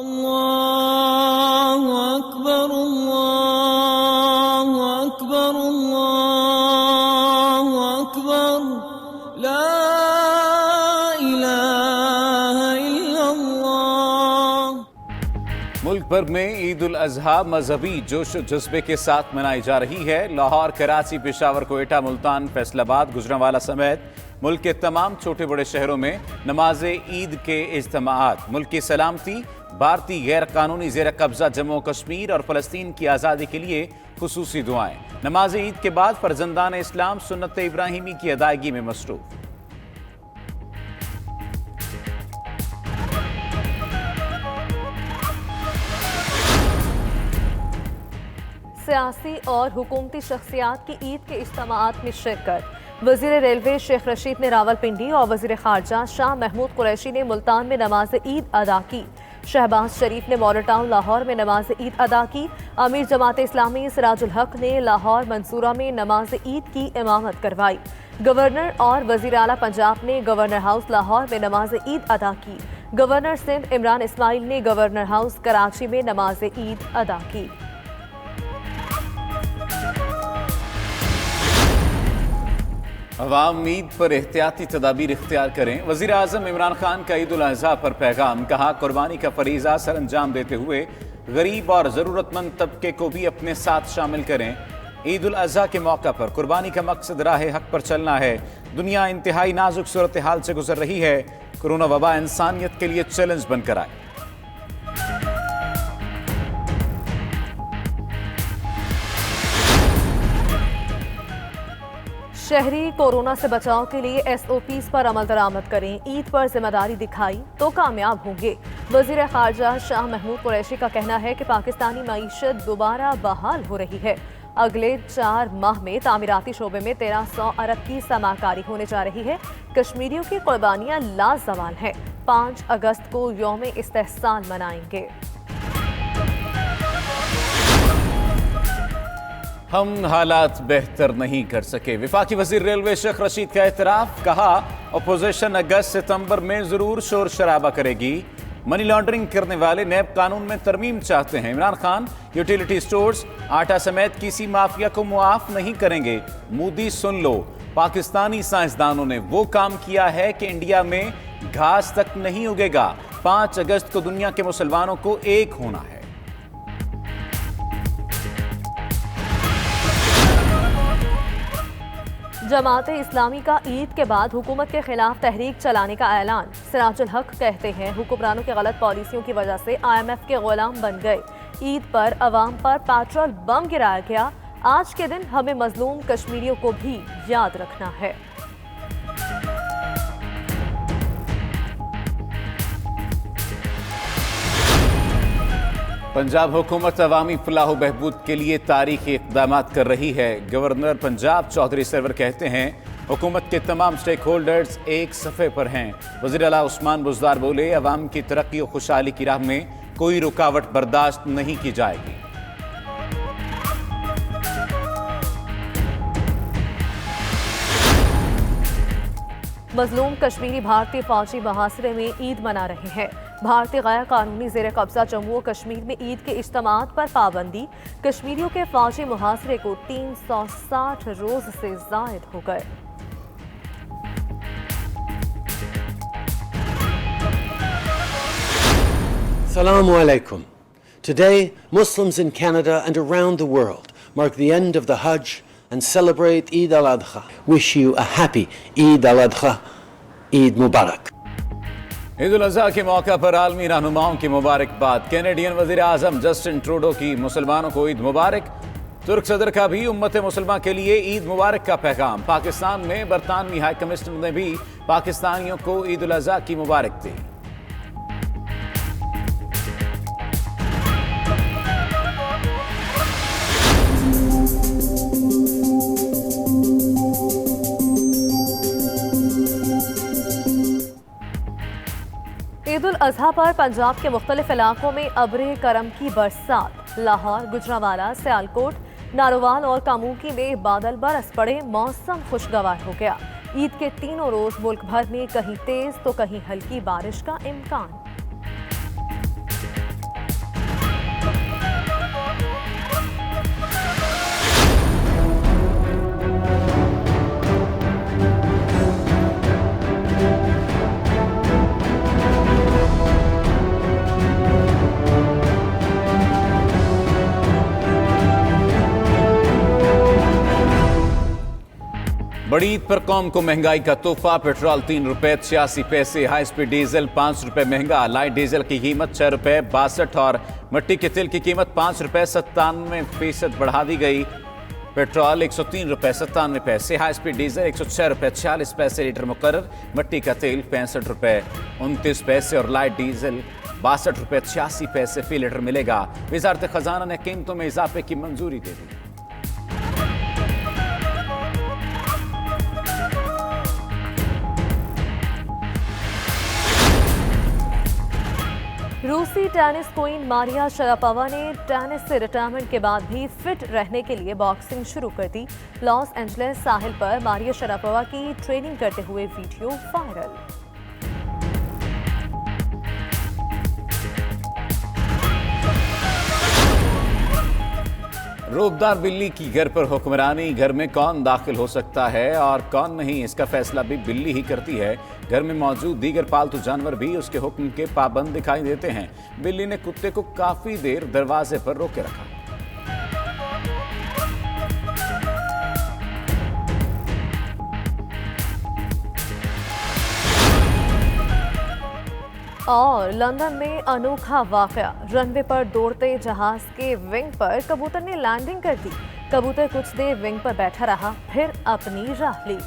अल्लाहु अकबर, अल्लाहु अकबर, अल्लाहु अकबर, ला इलाहा इल्लल्लाह। मुल्क भर में ईद उल अजहा मजहबी जोश जज्बे के साथ मनाई जा रही है। लाहौर, कराची, पेशावर, कोयटा, मुल्तान, फैसलाबाद, गुजरांवाला समेत मुल्क के तमाम छोटे बड़े शहरों में नमाज ईद के इज्तिमाआत, मुल्क की सलामती, भारतीय गैर कानूनी जेर कब्जा जम्मू कश्मीर और फलस्तीन की आज़ादी के लिए खुसूसी दुआएं। नमाज ईद के बाद फर्जंदान इस्लाम सुन्नत इब्राहिमी की अदायगी में मसरूफ। सियासी और हुकूमती शख्सियात की ईद के इज्तिमाआत में शिरकत। वज़ीर रेलवे शेख रशीद ने रावलपिंडी और वज़ीर खारजा शाह महमूद कुरैशी ने मुल्तान में नमाज ईद अदा की। शहबाज शरीफ ने मॉडल टाउन लाहौर में नमाज ईद अदा की। अमीर जमात इस्लामी सिराजुल हक ने लाहौर मंसूरा में नमाज ईद की इमामत करवाई। गवर्नर और वज़ीर आला पंजाब ने गवर्नर हाउस लाहौर में नमाज ईद अदा की। गवर्नर सिंध इमरान इस्माइल ने गवर्नर हाउस कराची में नमाज ईद अदा की। अवाम ईद पर एहतियाती तदाबीर इख्तियार करें। वज़ीर आज़म इमरान खान का ईद उल अज़हा पर पैगाम। कहा, कुर्बानी का फरीज़ा सर अंजाम देते हुए गरीब और ज़रूरतमंद तबके को भी अपने साथ शामिल करें। ईद उल अज़हा के मौका पर कुर्बानी का मकसद राह हक पर चलना है। दुनिया इंतहाई नाजुक सूरत हाल से गुजर रही है। कोरोना वबा इंसानियत के लिए चैलेंज बनकर आए। शहरी कोरोना से बचाव के लिए SOPs पर अमल दरामद करें। ईद पर जिम्मेदारी दिखाई तो कामयाब होंगे। वज़ीर खारजा शाह महमूद कुरैशी का कहना है कि पाकिस्तानी मईशत दोबारा बहाल हो रही है। अगले 4 माह में तामीराती शोबे में 1300 अरब की समाकारी होने जा रही है। कश्मीरियों की कुर्बानियां लाजवाल हैं। 5 अगस्त को यौम इस्तेहसाल मनाएंगे। हम हालात बेहतर नहीं कर सके। वफाकी वजीर रेलवे शेख रशीद का एतराफ। कहा, अपोजिशन अगस्त सितंबर में जरूर शोर शराबा करेगी। मनी लॉन्ड्रिंग करने वाले नैब कानून में तरमीम चाहते हैं। इमरान खान यूटिलिटी स्टोर्स, आटा समेत किसी माफिया को मुआफ नहीं करेंगे। मोदी सुन लो, पाकिस्तानी साइंसदानों ने वो काम किया है कि इंडिया में घास तक नहीं उगेगा। 5 अगस्त को दुनिया के मुसलमानों को एक होना है। जमाते इस्लामी का ईद के बाद हुकूमत के खिलाफ तहरीक चलाने का ऐलान। सिराजुल हक कहते हैं, हुक्मरानों की गलत पॉलिसियों की वजह से IMF के गुलाम बन गए। ईद पर अवाम पर पेट्रोल बम गिराया गया। आज के दिन हमें मजलूम कश्मीरियों को भी याद रखना है। पंजाब हुकूमत अवामी फलाह बहबूद के लिए तारीखी इक़दामात कर रही है। गवर्नर पंजाब चौधरी सरवर कहते हैं, हुकूमत के तमाम स्टेक होल्डर्स एक सफ़े पर हैं। वज़ीर आला उस्मान बुज़दार बोले, अवाम की तरक्की और खुशहाली की राह में कोई रुकावट बर्दाश्त नहीं की जाएगी। मजलूम कश्मीरी भारतीय फौजी मुहासरे में ईद मना रहे हैं। भारतीय गैर कानूनी जेर कब्जा जम्मू और कश्मीर में ईद के इज्तिमाआत पर पाबंदी। कश्मीरियों के फौजी मुहासरे को 360 रोज से जायद हो गए। Assalamu alaikum. Today, Muslims in Canada and around the world mark the end of the Hajj and celebrate Eid al-Adha. Wish you a happy Eid al-Adha, Eid Mubarak. Eid ul Azha के मौका पर आलमी रहनुमाओं की मुबारकबाद। कैनेडियन वज़ीर आज़म जस्टिन ट्रूडो की मुसलमानों को ईद मुबारक। तुर्क सदर का भी उम्मत मुसलमान के लिए ईद मुबारक का पैगाम। पाकिस्तान में बरतानवी हाई कमिश्नर ने भी पाकिस्तानियों को ईद उल अज़हा की मुबारक दी। ईद उल अजहा पर पंजाब के मुख्तलिफ इलाकों में अब्र करम की बरसात। लाहौर, गुजरांवाला, सियालकोट, नारोवाल और कामूकी में बादल बरस पड़े। मौसम खुशगवार हो गया। ईद के तीनों रोज मुल्क भर में कहीं तेज तो कहीं हल्की बारिश का इम्कान। बड़ी ईद पर कौम को महंगाई का तोहफा। पेट्रोल 3 रुपए 86 पैसे, हाई स्पीड डीजल 5 रुपए महंगा, लाइट डीजल की कीमत 6 रुपए 62 और मिट्टी के तेल की कीमत 5 रुपए 97% बढ़ा दी गई। पेट्रोल 103 रुपए 97 पैसे, हाई स्पीड डीजल 106 रुपए 46 पैसे लीटर मुकर्रर, मिट्टी का तेल 65 रुपए 29 पैसे और लाइट डीजल 62 रुपए 86 पैसे फी लीटर मिलेगा। वजारत खजाना ने कीमतों में इजाफे की मंजूरी दे दी। रूसी टेनिस क्वीन मारिया शरापोवा ने टेनिस से रिटायरमेंट के बाद भी फिट रहने के लिए बॉक्सिंग शुरू कर दी। लॉस एंजलिस साहिल पर मारिया शरापोवा की ट्रेनिंग करते हुए वीडियो वायरल। रोबदार बिल्ली की घर पर हुक्मरानी। घर में कौन दाखिल हो सकता है और कौन नहीं, इसका फैसला भी बिल्ली ही करती है। घर में मौजूद दीगर पालतू जानवर भी उसके हुक्म के पाबंद दिखाई देते हैं। बिल्ली ने कुत्ते को काफी देर दरवाजे पर रोके रखा। और लंदन में अनोखा वाकया। रनवे पर दौड़ते जहाज के विंग पर कबूतर ने लैंडिंग कर दी। कबूतर कुछ देर विंग पर बैठा रहा, फिर अपनी राह ली।